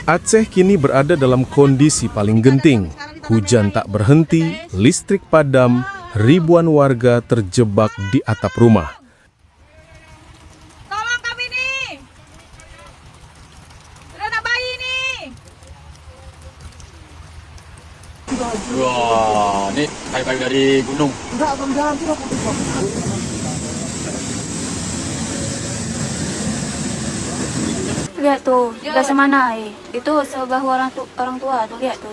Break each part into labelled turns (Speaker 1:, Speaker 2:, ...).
Speaker 1: Aceh kini berada dalam kondisi paling genting. Hujan tak berhenti, listrik padam, ribuan warga terjebak di atap rumah.
Speaker 2: Tolong kami nih. Udah anak bayi nih.
Speaker 3: Wah, ini kayu-kayu dari gunung.
Speaker 4: Lihat tuh, udah semana itu sebahu orang tua tuh, lihat tuh.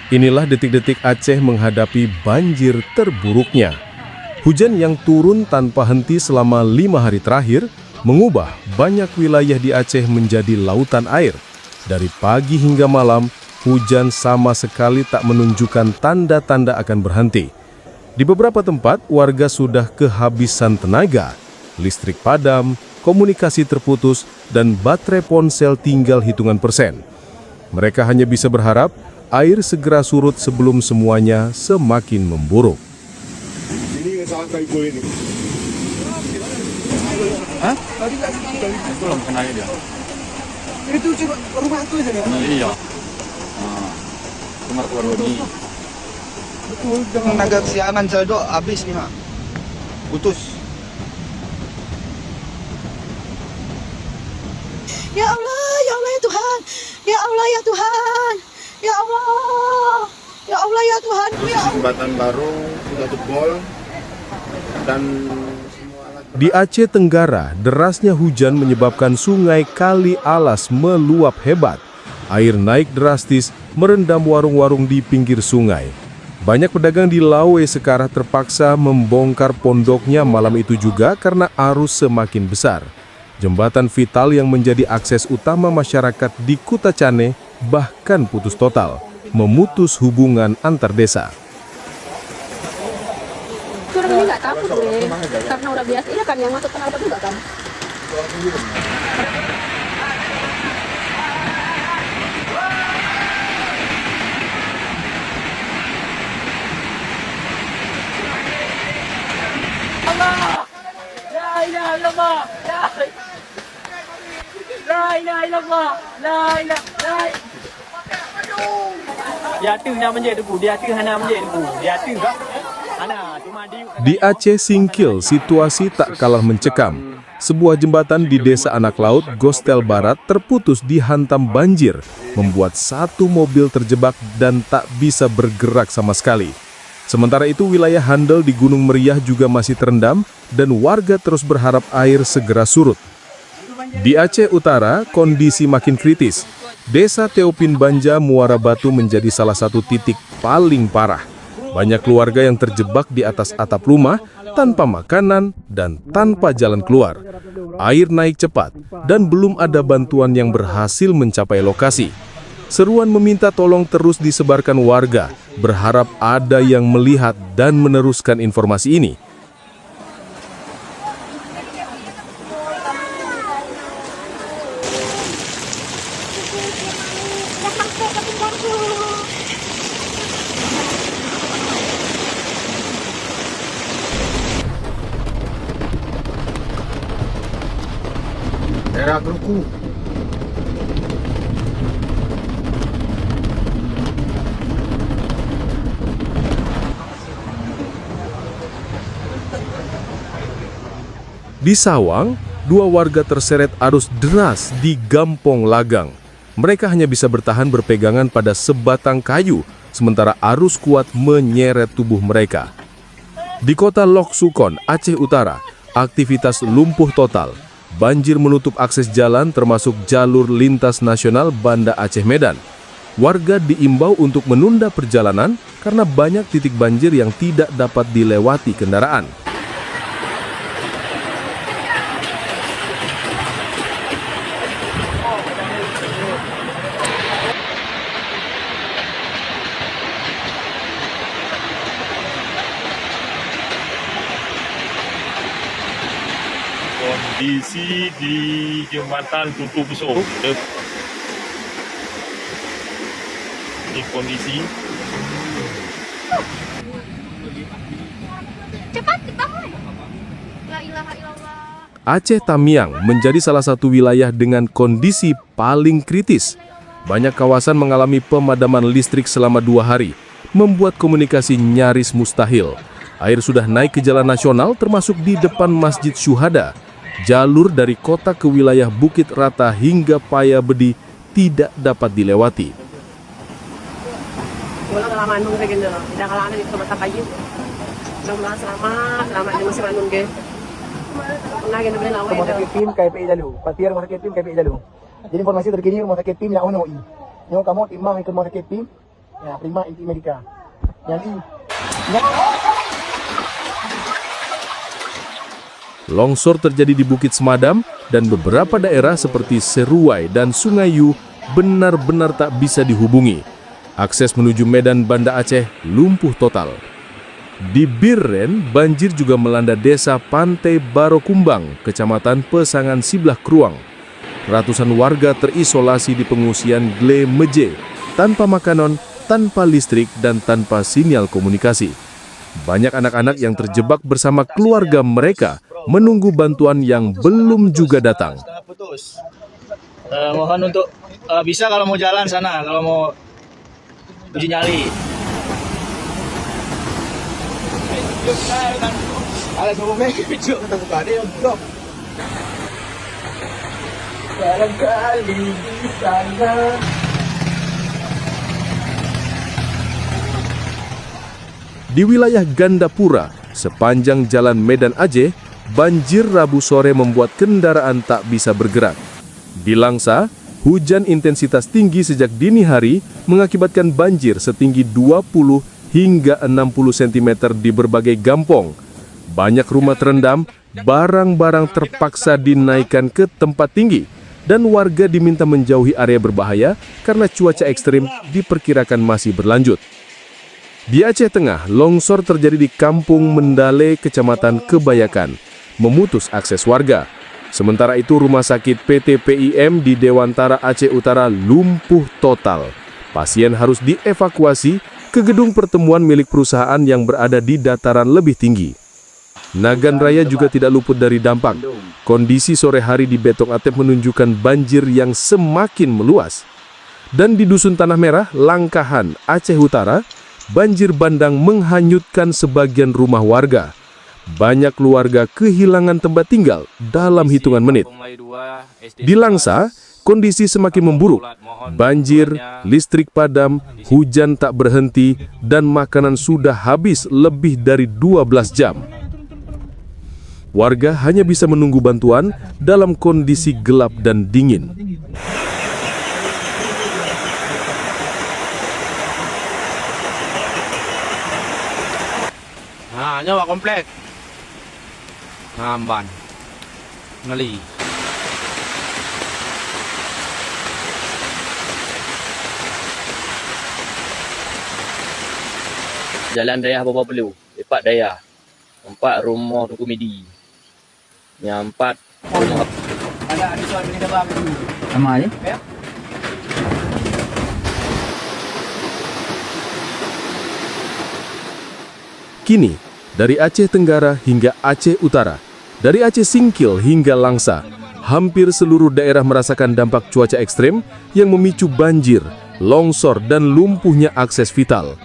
Speaker 1: Inilah detik-detik Aceh menghadapi banjir terburuknya. Hujan yang turun tanpa henti selama 5 hari terakhir mengubah banyak wilayah di Aceh menjadi lautan air. Dari pagi hingga malam, hujan sama sekali tak menunjukkan tanda-tanda akan berhenti. Di beberapa tempat, warga sudah kehabisan tenaga. Listrik padam, komunikasi terputus, dan baterai ponsel tinggal hitungan persen. Mereka hanya bisa berharap air segera surut sebelum semuanya semakin memburuk.
Speaker 5: Ini salah kayu gol ini.
Speaker 3: Hah? Itu belum kena dia.
Speaker 5: Itu cuma rumah itu aja ya?
Speaker 3: Iya. Nah, cuma keluar ini.
Speaker 5: Betul, dengan tenaga kesiangan saya habis nih, Mak. Putus.
Speaker 2: Ya Allah ya Tuhan. Ya Allah ya Tuhan. Ya Allah. Ya Allah ya Tuhan. Ya Allah.
Speaker 5: Jembatan baru sudah jebol dan
Speaker 1: Di Aceh Tenggara, derasnya hujan menyebabkan sungai Kali Alas meluap hebat. Air naik drastis, merendam warung-warung di pinggir sungai. Banyak pedagang di Lawe sekarang terpaksa membongkar pondoknya malam itu juga karena arus semakin besar. Jembatan vital yang menjadi akses utama masyarakat di Kuta Cane bahkan putus total, memutus hubungan antar desa.
Speaker 4: Orang ini nggak takut deh, karena udah biasa. Iya kan, yang masuk kenal juga kan.
Speaker 2: Allah. La ilaha illallah. La ilaha illallah. La ilaha.
Speaker 6: Dia tu nak menjadi debu, dia tu hanya menjadi debu, dia tu kan.
Speaker 1: Di Aceh Singkil, situasi tak kalah mencekam. Sebuah jembatan di desa Anak Laut, Gostel Barat terputus dihantam banjir, membuat satu mobil terjebak dan tak bisa bergerak sama sekali. Sementara itu, wilayah Handel di Gunung Meriah juga masih terendam dan warga terus berharap air segera surut. Di Aceh Utara, kondisi makin kritis. Desa Teopin Banja, Muara Batu menjadi salah satu titik paling parah. Banyak keluarga yang terjebak di atas atap rumah tanpa makanan dan tanpa jalan keluar. Air naik cepat dan belum ada bantuan yang berhasil mencapai lokasi. Seruan meminta tolong terus disebarkan warga, berharap ada yang melihat dan meneruskan informasi ini.
Speaker 5: daerah Geruku.
Speaker 1: Di Sawang, 2 warga terseret arus deras di Gampong Lagang. Mereka hanya bisa bertahan berpegangan pada sebatang kayu, sementara arus kuat menyeret tubuh mereka. Di kota Lok Sukon, Aceh Utara, aktivitas lumpuh total. Banjir menutup akses jalan termasuk jalur lintas nasional Banda Aceh Medan. Warga diimbau untuk menunda perjalanan karena banyak titik banjir yang tidak dapat dilewati kendaraan.
Speaker 7: Isi di jembatan Tutu Besar. Ini kondisi.
Speaker 4: Cepat ketahui. La ilaha illallah.
Speaker 1: Aceh Tamiang menjadi salah satu wilayah dengan kondisi paling kritis. Banyak kawasan mengalami pemadaman listrik selama 2 hari, membuat komunikasi nyaris mustahil. Air sudah naik ke jalan nasional termasuk di depan Masjid Syuhada. Jalur dari kota ke wilayah Bukit Rata hingga Payabedi tidak dapat dilewati.
Speaker 8: Walang kalaman nung kayak gini, tidak kalaman itu mata kayu. Mudah-mudahan selamat di musim anun ke. Pernah gini beli lawan
Speaker 9: Rumah sakit PIM KPI Jalu. Patiar rumah sakit PIM KPI Jalu. Jadi informasi terkini rumah sakit PIM yang UNOI. Yang kamu imam ke rumah sakit PIM, ya prima inti medika. Yang ini.
Speaker 1: Longsor terjadi di Bukit Semadam dan beberapa daerah seperti Seruai dan Sungai Yu benar-benar tak bisa dihubungi. Akses menuju Medan Banda Aceh lumpuh total. Di Birren, banjir juga melanda desa Pantai Barokumbang, Kecamatan Pesangan Siblah Kruang. Ratusan warga terisolasi di pengungsian Gle Meje, tanpa makanan, tanpa listrik, dan tanpa sinyal komunikasi. Banyak anak-anak yang terjebak bersama keluarga mereka menunggu bantuan yang belum juga datang.
Speaker 6: Putus. Mohon untuk bisa kalau mau jalan sana, kalau mau uji nyali.
Speaker 9: Ada sebelumnya kita buka dia untuk barangkali di sana.
Speaker 1: Di wilayah Gandapura, sepanjang jalan Medan Aceh, banjir Rabu sore membuat kendaraan tak bisa bergerak. Di Langsa, hujan intensitas tinggi sejak dini hari mengakibatkan banjir setinggi 20 hingga 60 cm di berbagai gampong. Banyak rumah terendam, barang-barang terpaksa dinaikkan ke tempat tinggi, dan warga diminta menjauhi area berbahaya karena cuaca ekstrim diperkirakan masih berlanjut. Di Aceh Tengah, longsor terjadi di Kampung Mendale, Kecamatan Kebayakan, memutus akses warga. Sementara itu, rumah sakit PT PIM di Dewantara Aceh Utara lumpuh total. Pasien harus dievakuasi ke gedung pertemuan milik perusahaan yang berada di dataran lebih tinggi. Nagan Raya juga tidak luput dari dampak. Kondisi sore hari di Betong Atep menunjukkan banjir yang semakin meluas. Dan di Dusun Tanah Merah, Langkahan, Aceh Utara, banjir bandang menghanyutkan sebagian rumah warga. Banyak keluarga kehilangan tempat tinggal dalam hitungan menit. Di Langsa, kondisi semakin memburuk. Banjir, listrik padam, hujan tak berhenti, dan makanan sudah habis lebih dari 12 jam. Warga hanya bisa menunggu bantuan dalam kondisi gelap dan dingin.
Speaker 3: Nah, nyawa komplek. Ngamban. Ngeli.
Speaker 6: Jalan Dayah Bapa Belu, Epak Dayah. 4 rumah Tuku Midi. Yang 4 rumah. Ada soal ini dah bang.
Speaker 3: Sama aja.
Speaker 6: Ya.
Speaker 1: Kini, dari Aceh Tenggara hingga Aceh Utara, dari Aceh Singkil hingga Langsa, hampir seluruh daerah merasakan dampak cuaca ekstrem yang memicu banjir, longsor, dan lumpuhnya akses vital.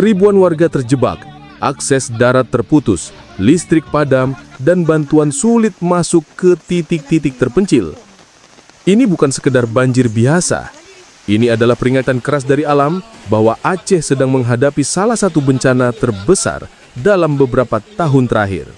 Speaker 1: Ribuan warga terjebak, akses darat terputus, listrik padam, dan bantuan sulit masuk ke titik-titik terpencil. Ini bukan sekedar banjir biasa. Ini adalah peringatan keras dari alam bahwa Aceh sedang menghadapi salah satu bencana terbesar dalam beberapa tahun terakhir.